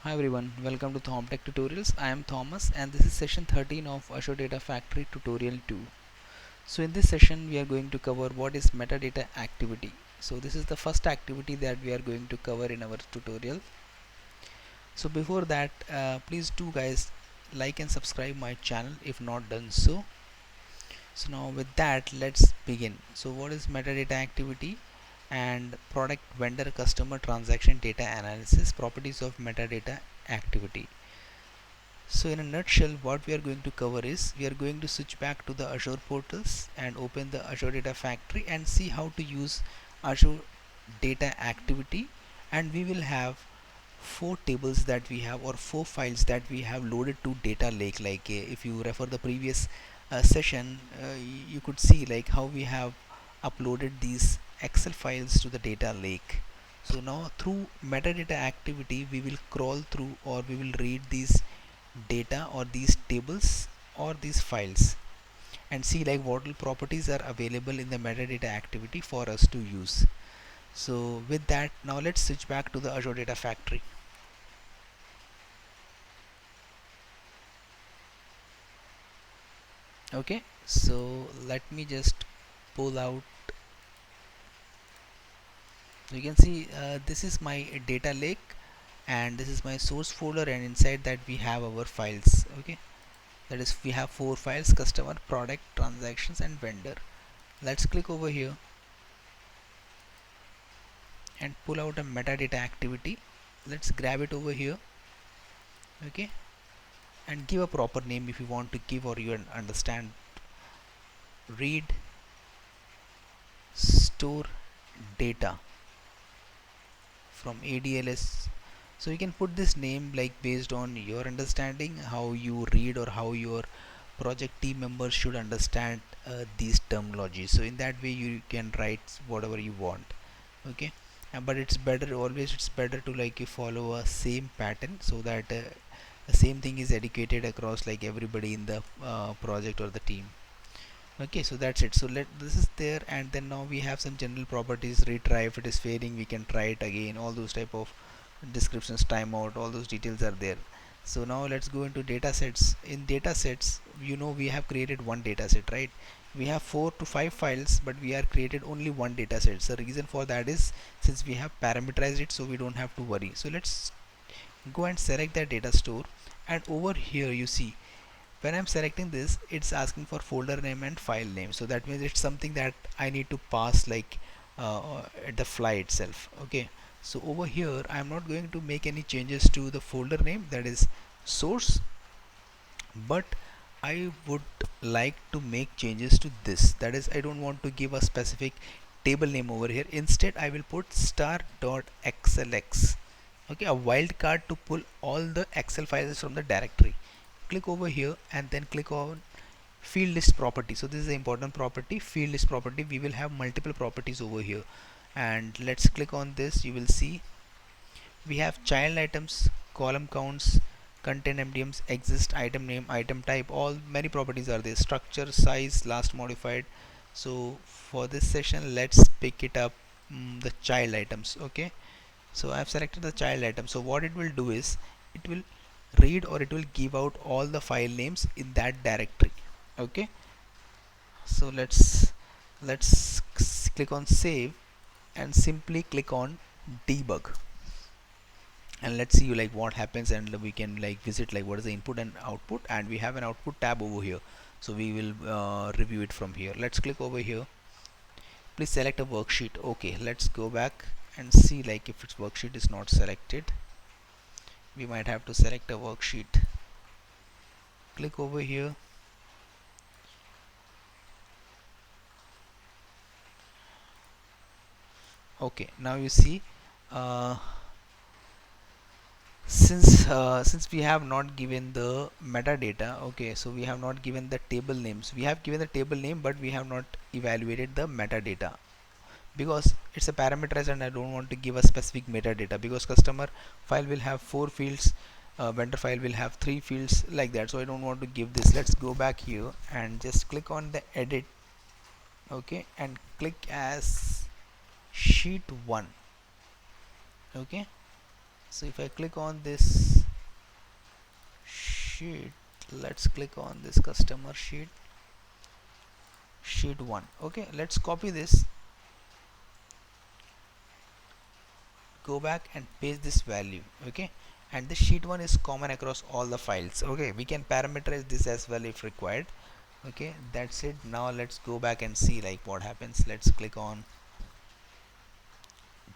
Hi everyone, welcome to ThomTech Tutorials. I am Thomas and this is session 13 of Azure Data Factory Tutorial 2. So in this session we are going to cover what is metadata activity. So this is the first activity that we are going to cover in our tutorial. So before that, please do guys like and subscribe my channel if not done so. So now with that, let's begin. So what is metadata activity? And product vendor customer transaction data analysis, properties of metadata activity. So in a nutshell, what we are going to cover is we are going to switch back to the Azure portals and open the Azure Data Factory and see how to use Azure Data Activity, and we will have four tables that we have or four files that we have loaded to data lake. Like if you refer the previous session, you could see like how we have uploaded these Excel files to the data lake. So now through metadata activity we will crawl through or we will read these data or these tables or these files and see like what all properties are available in the metadata activity for us to use. So with that, now let's switch back to the Azure Data Factory. Okay, so let me just pull out. You can see this is my data lake and this is my source folder, and inside that we have our files. Okay, that is we have four files: customer, product, transactions and vendor. Let's click over here and pull out a metadata activity. Let's grab it over here. Okay, and give a proper name if you want to give or you understand. Read store data from ADLS. So you can put this name like based on your understanding how you read or how your project team members should understand these terminologies. So in that way you can write whatever you want. Okay, but it's better, always it's better to like you follow a same pattern so that the same thing is educated across like everybody in the project or the team. Okay, so that's it. So let this is there, and then now we have some general properties. Retry, if it is failing we can try it again, all those type of descriptions, timeout, all those details are there. So now let's go into data sets. In data sets, you know, we have created one data set, right? We have 4 to 5 files, but we are created only one data set. So the reason for that is since we have parameterized it, so we don't have to worry. So let's go and select that data store, and over here you see when I'm selecting this, it's asking for folder name and file name. So that means it's something that I need to pass like at the fly itself. Okay, so over here I'm not going to make any changes to the folder name, that is source, but I would like to make changes to this, that is I don't want to give a specific table name over here. Instead I will put star.xlx. Okay, a wildcard to pull all the Excel files from the directory. Click over here and then click on field list property. So this is the important property, field list property. We will have multiple properties over here, and let's click on this. You will see we have child items, column counts, content MDMs, exist, item name, item type, all many properties are there, structure, size, last modified. So for this session let's pick it up, the child items. Okay, so I have selected the child item. So what it will do is it will read or it will give out all the file names in that directory. Okay, so let's click on save and simply click on debug, and let's see like what happens, and we can like visit like what is the input and output, and we have an output tab over here. So we will review it from here. Let's click over here. Please select a worksheet. Okay, let's go back and see like if its worksheet is not selected, we might have to select a worksheet. Click over here. Okay, now you see uh, since we have not given the metadata. Okay, so we have not given the table names, we have given the table name but we have not evaluated the metadata because it's a parameterized and I don't want to give a specific metadata because customer file will have 4 fields, vendor file will have 3 fields, like that. So I don't want to give this. Let's go back here and just click on the edit. Okay, and click as sheet 1. Okay, So if I click on this sheet, let's click on this customer sheet, sheet 1. Okay, let's copy this, go back and paste this value. Okay, and the sheet 1 is common across all the files. Okay, we can parameterize this as well if required. Okay, that's it. Now let's go back and see like what happens. Let's click on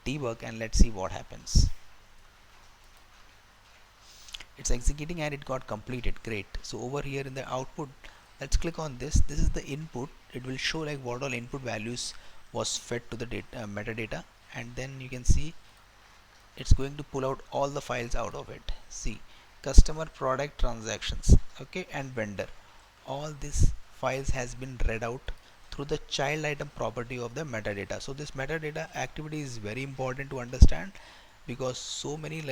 debug and let's see what happens. It's executing and it got completed. Great. So over here in the output, let's click on this. This is the input. It will show like what all input values was fed to the data, metadata, and then you can see it's going to pull out all the files out of it. See, customer, product, transactions, okay, and vendor, all these files has been read out through the child item property of the metadata. So this metadata activity is very important to understand, because so many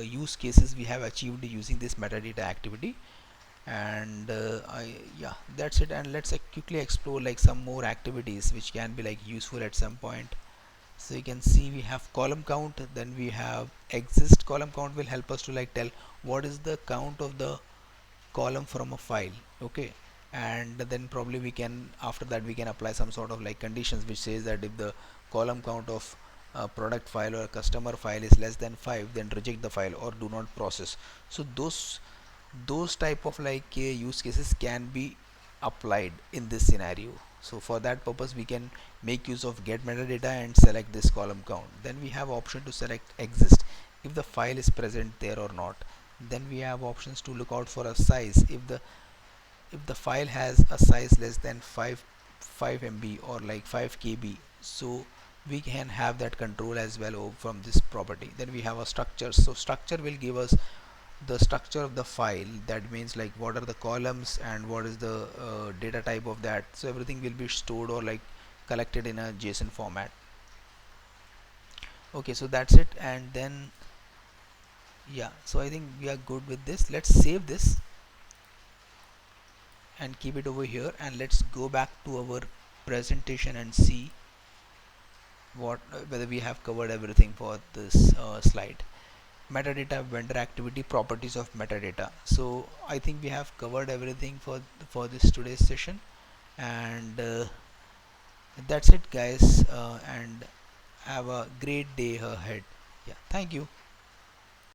use cases we have achieved using this metadata activity. And yeah, that's it. And let's quickly explore like some more activities which can be like useful at some point. So you can see we have column count, then we have exist. Column count will help us to like tell what is the count of the column from a file. Okay, and then probably we can, after that we can apply some sort of like conditions which says that if the column count of a product file or a customer file is less than 5, then reject the file or do not process. So those type of use cases can be applied in this scenario. So for that purpose we can make use of get metadata and select this column count. Then we have option to select exist if the file is present there or not. Then we have options to look out for a size if the file has a size less than 5 MB or like 5 KB. So we can have that control as well from this property. Then we have a structure. So structure will give us the structure of the file. That means like what are the columns and what is the data type of that. So everything will be stored or like collected in a JSON format. Okay, so that's it. And then yeah, so I think we are good with this. Let's save this and keep it over here, and let's go back to our presentation and see what whether we have covered everything for this slide. Metadata, vendor activity, properties of metadata. So I think we have covered everything for this today's session. And that's it guys, and have a great day ahead. Yeah, thank you.